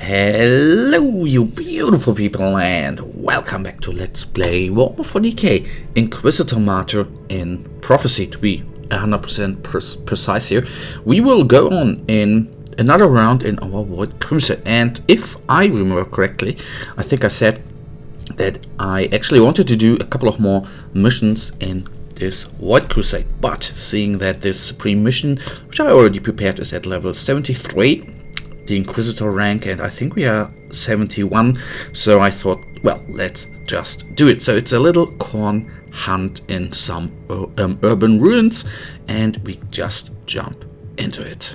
Hello you beautiful people and welcome back to Let's Play Warhammer 40k Inquisitor Martyr in Prophecy. To be 100% precise here, we will go on in another round in our Void Crusade, and if I remember correctly, I think I said that I actually wanted to do a couple of more missions in this Void Crusade, but seeing that this Supreme mission, which I already prepared, is at level 73, the Inquisitor rank, and I think we are 71, so I thought, well, let's just do it. So it's a little corn hunt in some urban ruins, and we just jump into it.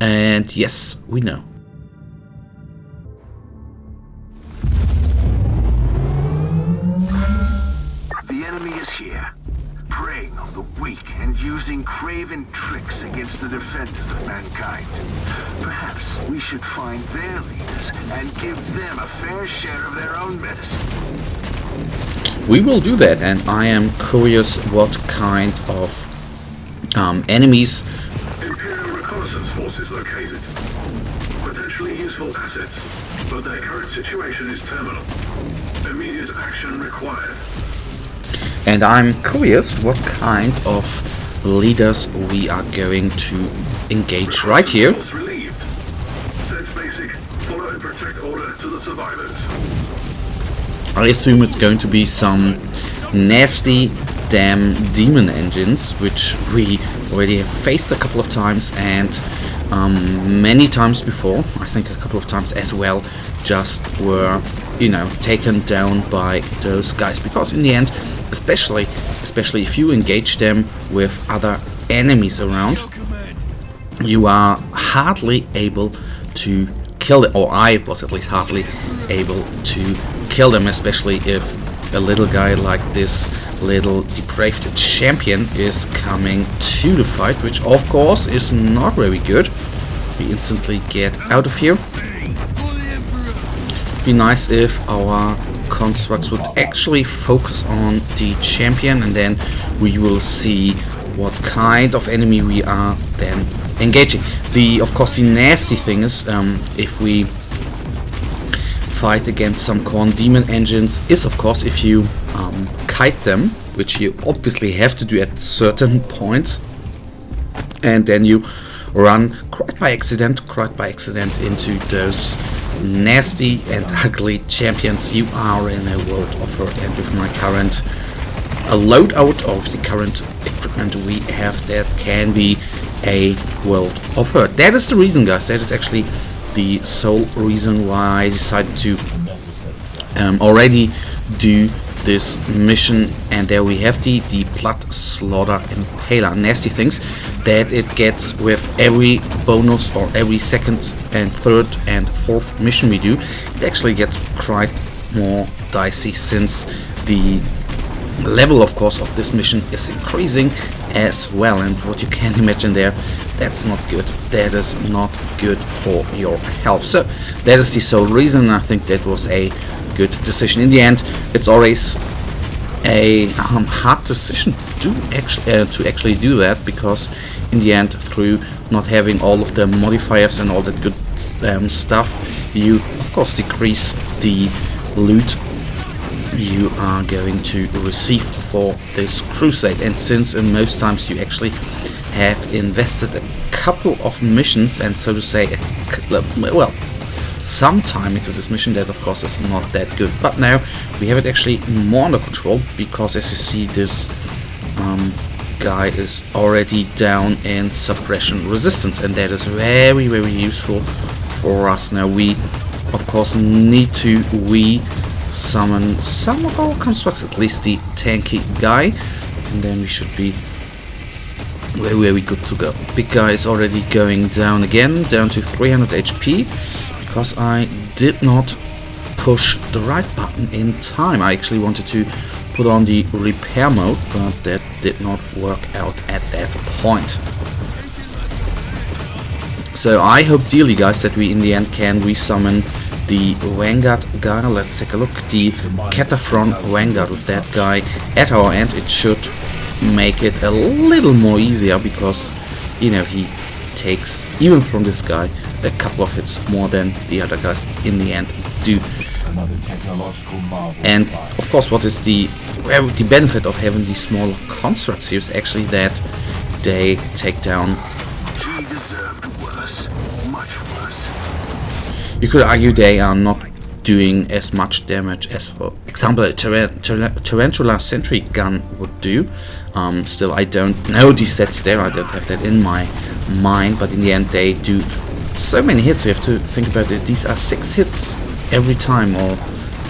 And yes, we know. The enemy is here, preying on the weak and using craven tricks against the defenders of mankind. Perhaps we should find their leaders and give them a fair share of their own medicine. We will do that, and I am curious what kind of enemies. Imperial reconnaissance forces located. Potentially useful assets, but their current situation is terminal. Immediate action required. And I'm curious what kind of leaders we are going to engage right here. Relieved. Sense basic. Follow and protect order to the survivors. I assume it's going to be some nasty damn demon engines, which we already have faced a couple of times, and many times before, I think a couple of times as well, just were, you know, taken down by those guys, because in the end, especially if you engage them with other enemies around, you are hardly able to kill them, or I was at least hardly able to kill them, especially if a little guy like this little depraved champion is coming to the fight, which of course is not very good. We instantly get out of here. Be nice if our constructs would actually focus on the champion, and then we will see what kind of enemy we are then engaging. Of course, the nasty thing is, if we fight against some corn demon engines, is of course if you kite them, which you obviously have to do at certain points, and then you run quite by accident into those nasty and ugly champions, you are in a world of hurt. And with my current loadout of the current equipment we have, that can be a world of hurt. That is the reason, guys, that is actually the sole reason why I decided to already do this mission. And there we have the Blood Slaughter Impaler. Nasty things that it gets with every bonus, or every second and third and fourth mission we do. It actually gets quite more dicey, since the level, of course, of this mission is increasing as well. And what you can imagine there, that's not good. That is not good for your health. So that is the sole reason. I think that was a good decision. In the end, it's always a hard decision to actually do that, because in the end, through not having all of the modifiers and all that good stuff, you of course decrease the loot you are going to receive for this crusade. And since in most times you actually have invested a couple of missions, and so to say, well, some time into this mission, that of course is not that good. But now we have it actually more under control, because as you see, this guy is already down in suppression resistance, and that is very useful for us. Now we of course need to summon some of our constructs, at least the tanky guy, and then we should be very good to go. Big guy is already going down again, down to 300 HP, because I did not push the right button in time. I actually wanted to put on the repair mode, but that did not work out at that point. So I hope dearly, guys, that we in the end can resummon the Vanguard guy. Let's take a look. The Cataphrone Vanguard with that guy at our end. It should make it a little more easier, because, you know, he takes, even from this guy, a couple of hits more than the other guys in the end do. And of course, what is the benefit of having these smaller constructs here is actually that they take down. He deserved worse, much worse. You could argue they are not doing as much damage as, for example, a Tarantula Sentry gun would do. Still, I don't know the sets there, I don't have that in my mind, but in the end they do so many hits. You have to think about it. These are 6 hits every time, or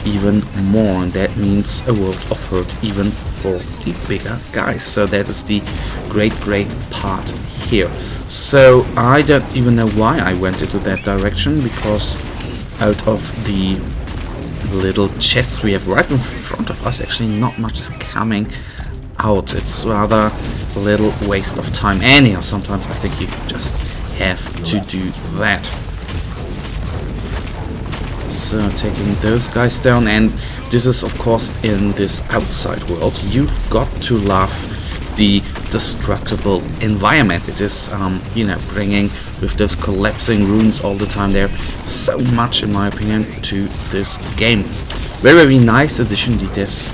even more, and that means a world of hurt even for the bigger guys. So that is the great part here. So I don't even know why I went into that direction, because out of the little chests we have right in front of us, actually not much is coming out. It's rather a little waste of time. Anyhow, sometimes I think you just have to do that. So taking those guys down, and this is of course in this outside world. You've got to love the destructible environment. It is, you know, bringing with those collapsing ruins all the time there so much, in my opinion, to this game. Very nice addition the devs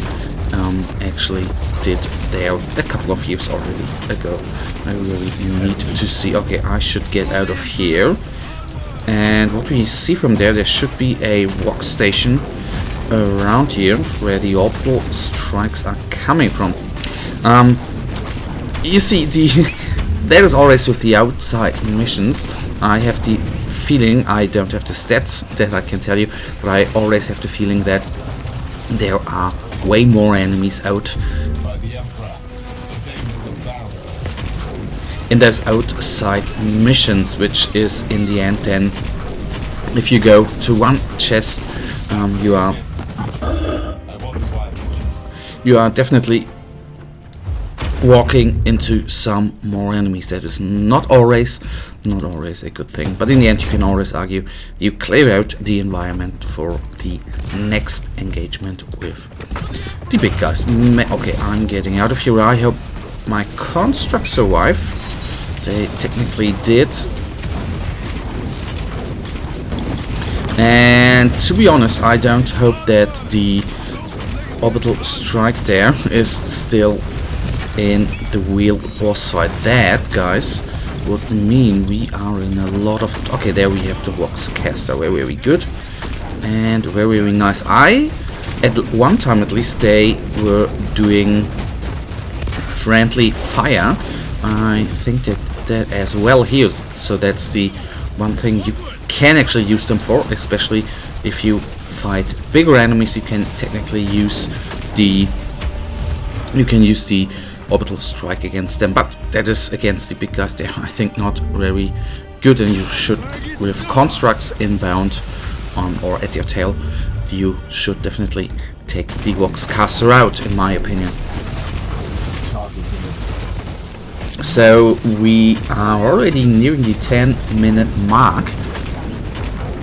actually did there a couple of years already ago. I really need to see. Okay, I should get out of here. And what we see from there, there should be a workstation around here where the orbital strikes are coming from. You see, that is always with the outside missions. I have the feeling, I don't have the stats that I can tell you, but I always have the feeling that there are way more enemies out in those outside missions, which is in the end then, if you go to one chest, you are definitely walking into some more enemies. That is not always a good thing, but in the end you can always argue you clear out the environment for the next engagement with the big guys. Okay, I'm getting out of here. I hope my constructs survive. They technically did, and to be honest, I don't hope that the orbital strike there is still in the real boss fight. That, guys, would mean we are in a lot of... Okay, there we have the Voxcaster, very good and very nice. At one time at least, they were doing friendly fire. I think that as well here, so that's the one thing you can actually use them for, especially if you fight bigger enemies. You can technically use the orbital strike against them, but that is against the big guys there, I think not very good, and you should, with constructs inbound or at your tail, you should definitely take the Voxcaster out, in my opinion. So we are already nearing the 10-minute mark.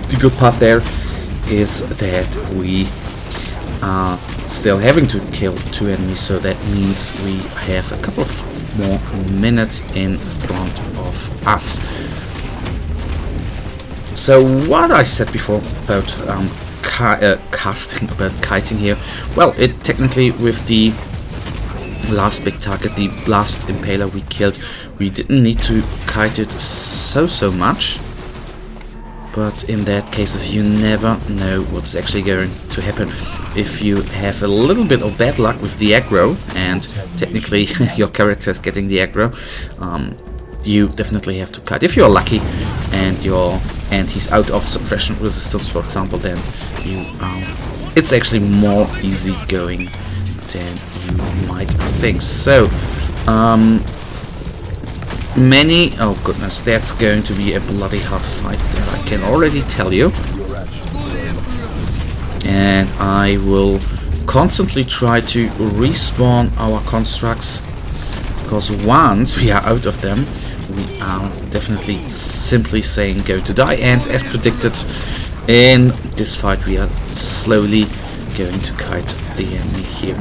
The good part there is that we are still having to kill 2 enemies, so that means we have a couple of more minutes in front of us. So what I said before about kiting here, well, it technically, with the last big target, the blast impaler we killed, we didn't need to kite it so much, but in that cases you never know what's actually going to happen. If you have a little bit of bad luck with the aggro, and technically your character is getting the aggro, you definitely have to kite. If you're lucky and he's out of suppression resistance, for example, then you it's actually more easy going than you might think. So oh goodness, that's going to be a bloody hard fight there, I can already tell you. And I will constantly try to respawn our constructs, because once we are out of them, we are definitely simply saying go to die. And as predicted, in this fight we are slowly going to kite the enemy here.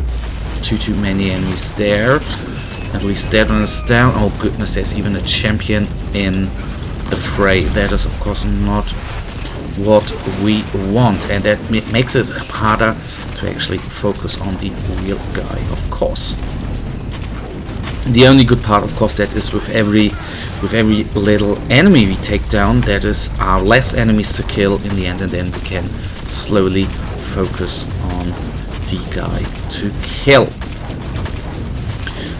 Too many enemies there. At least that one is down. Oh goodness, there's even a champion in the fray. That is, of course, not what we want, and that makes it harder to actually focus on the real guy, of course. The only good part, of course, that is with every little enemy we take down, that is our less enemies to kill in the end, and then we can slowly focus on the guy to kill.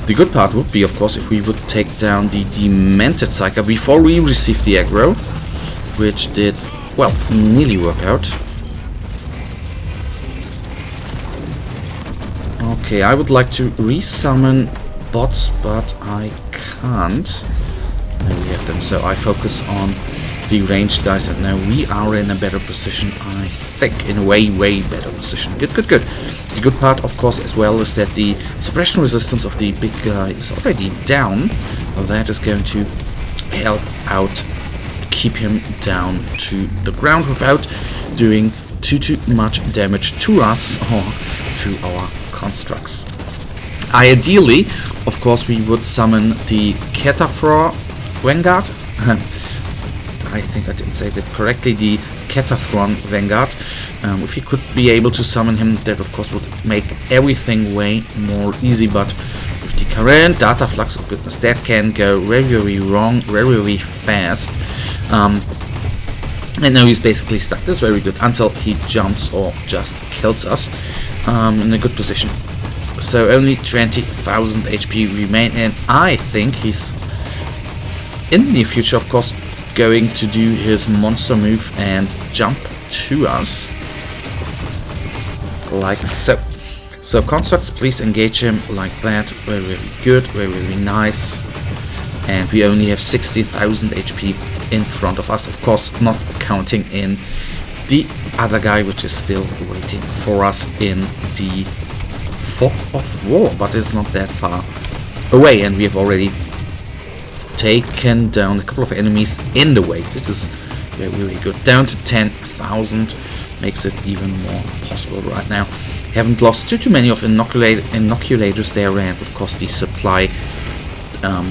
The good part would be, of course, if we would take down the Demented Psyker before we receive the aggro, which did, well, nearly work out. Okay, I would like to resummon bots, but I can't. Now we have them, so I focus on the ranged guys, and now we are in a better position, I think, in a way better position. Good. The good part, of course, as well, is that the suppression resistance of the big guy is already down. Well, that is going to help out keep him down to the ground without doing too much damage to us or to our constructs. Ideally, of course, we would summon the Cataphra Vanguard. I think I didn't say that correctly. The Cataphron Vanguard. If you could be able to summon him, that of course would make everything way more easy. But with the current data flux, of goodness, that can go very wrong, very fast. And now he's basically stuck. That's very good until he jumps or just kills us in a good position. So only 20,000 HP remain, and I think he's in the near future, of course, going to do his monster move and jump to us like so. So constructs, please engage him like that. Very good, very nice. And we only have 60,000 HP in front of us, of course, not counting in the other guy, which is still waiting for us in the Fog of War, but it's not that far away, and we have already taken down a couple of enemies in the way. This is very good. Down to 10,000 makes it even more possible right now. Haven't lost too many of inoculators there, and of course the supply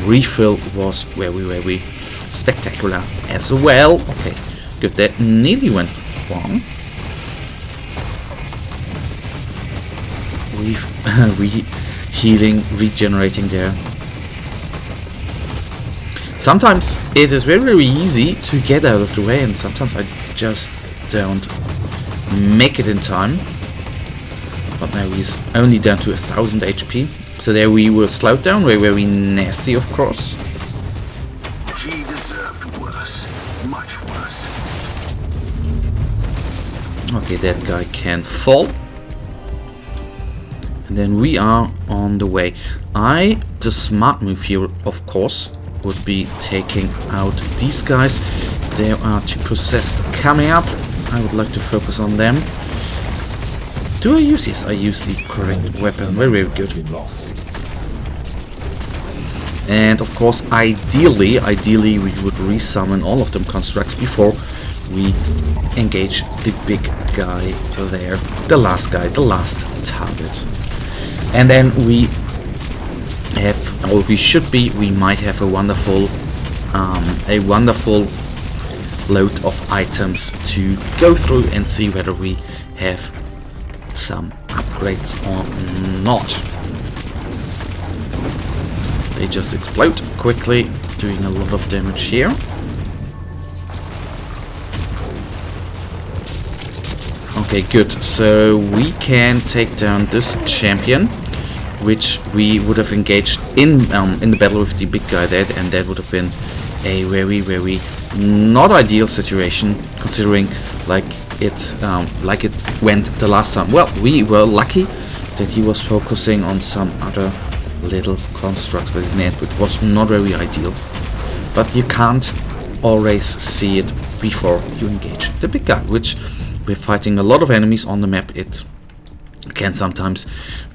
refill was very spectacular as well. Okay, good. That nearly went wrong. Healing, regenerating there. Sometimes it is very easy to get out of the way, and sometimes I just don't make it in time. But now he's only down to 1,000 HP. So there we were slowed down, very nasty, of course. He deserved worse, much worse. Okay, that guy can fall. And then we are on the way. The smart move here, of course, would be taking out these guys. There are 2 possessed coming up. I would like to focus on them. Do I use? Yes, I use the correct weapon. Very good. And of course, ideally we would resummon all of them constructs before we engage the big guy there, the last guy, the last target. And then we have, or we might have a wonderful load of items to go through and see whether we have some upgrades or not. They just explode quickly, doing a lot of damage here. Okay, good. So we can take down this champion, which we would have engaged in the battle with the big guy there, and that would have been a very not ideal situation, considering like it went the last time. Well, we were lucky that he was focusing on some other little constructs, but it was not very ideal. But you can't always see it before you engage the big guy, which we're fighting a lot of enemies on the map. It can sometimes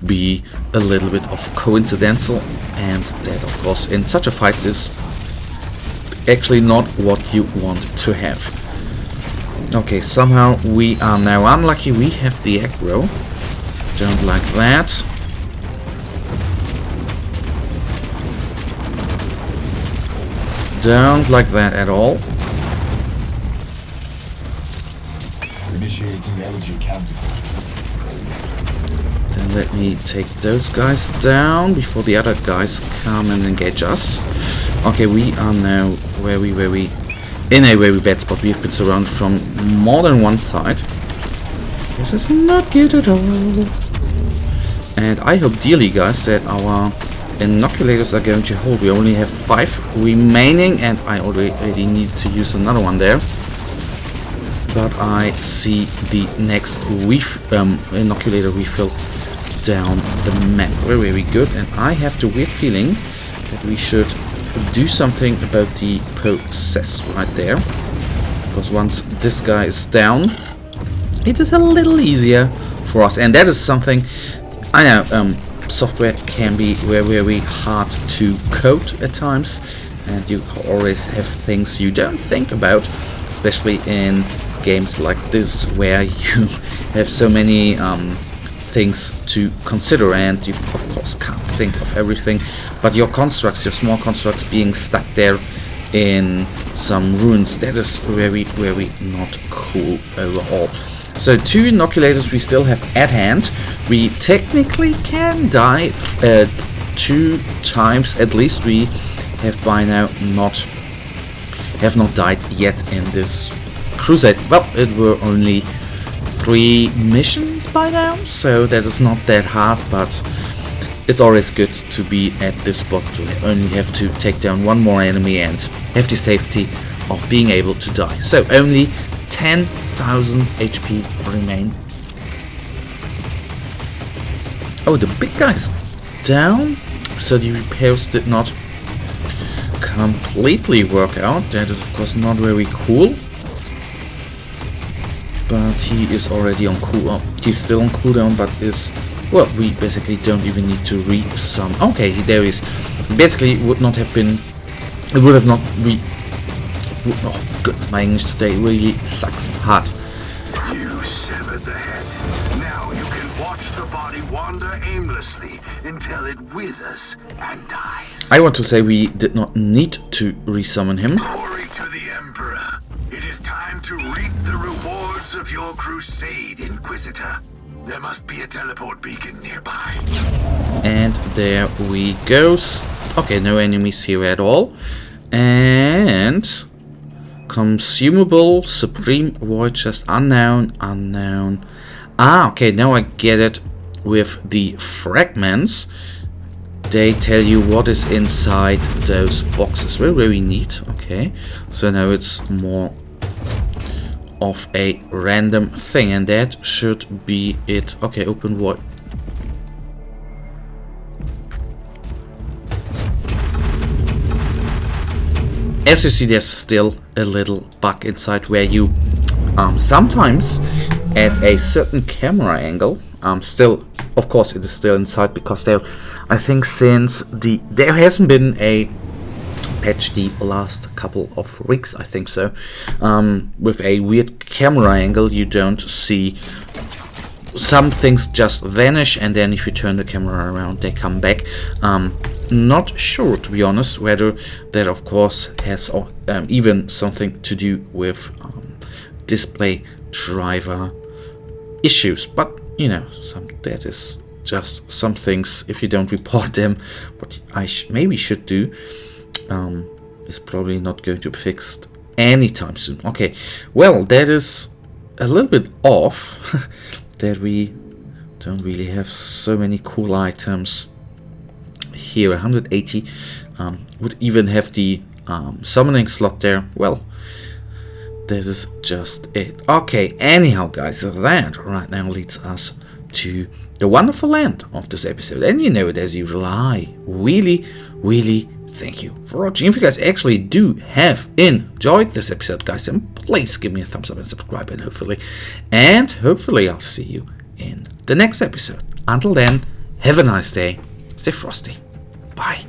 be a little bit of coincidental, and that of course in such a fight is actually not what you want to have. Okay, somehow we are now unlucky. We have the aggro. Don't like that. don't like that at all. Initiating energy counter. Then let me take those guys down before the other guys come and engage us. Okay, we are now in a very bad spot. We've been surrounded from more than one side. This is not good at all. And I hope dearly, guys, that our inoculators are going to hold. We only have 5 remaining, and I already need to use another one there. But I see the next inoculator refill down the map. Very, very good. And I have the weird feeling that we should do something about the process right there. Because once this guy is down, it is a little easier for us. And that is something, I know, software can be very, very hard to code at times. And you always have things you don't think about, especially in games like this, where you have so many things to consider, and you of course can't think of everything. But your constructs, your small constructs being stuck there in some ruins, that is very, very not cool overall. So 2 inoculators we still have at hand. We technically can die 2 times at least. We have by now not died yet in this crusade. Well, it were only 3 missions by now, so that is not that hard, but it's always good to be at this spot to only have to take down 1 more enemy and have the safety of being able to die. So only 10,000 HP remain. Oh, the big guy's down, so the repairs did not completely work out. That is of course not very cool. But he is already on cooldown. He's still on cooldown, but is... Well, we basically don't even need to re-summon. Okay, there he is. Basically, would not have been... It would have not oh, good. My English today really sucks hard. You severed the head. Now you can watch the body wander aimlessly until it withers and dies. I want to say we did not need to re-summon him. Glory to the Emperor. It is time to reap the rewards of your crusade, Inquisitor. There must be a teleport beacon nearby. And there we go. Okay, no enemies here at all. And... consumable, supreme, void chest, unknown. Ah, okay, now I get it. With the fragments, they tell you what is inside those boxes. Very, very neat. Okay, so now it's more of a random thing, and that should be it. Okay, open void. As you see, there's still a little bug inside where you sometimes at a certain camera angle, still, of course it is still inside, because there, I think since there hasn't been a patch the last couple of weeks, I think so, with a weird camera angle, you don't see, some things just vanish, and then if you turn the camera around they come back. Not sure, to be honest, whether that of course has even something to do with display driver issues, but you know, that is just some things, if you don't report them, what I maybe should do, is probably not going to be fixed anytime soon. Okay, well, that is a little bit off that we don't really have so many cool items here. 180 would even have the summoning slot there. Well, that is just it. Okay, anyhow guys, that right now leads us to the wonderful end of this episode, and you know it as usual, I really thank you for watching. If you guys actually do have enjoyed this episode, guys, then please give me a thumbs up and subscribe, and hopefully I'll see you in the next episode. Until then, have a nice day, stay frosty, bye.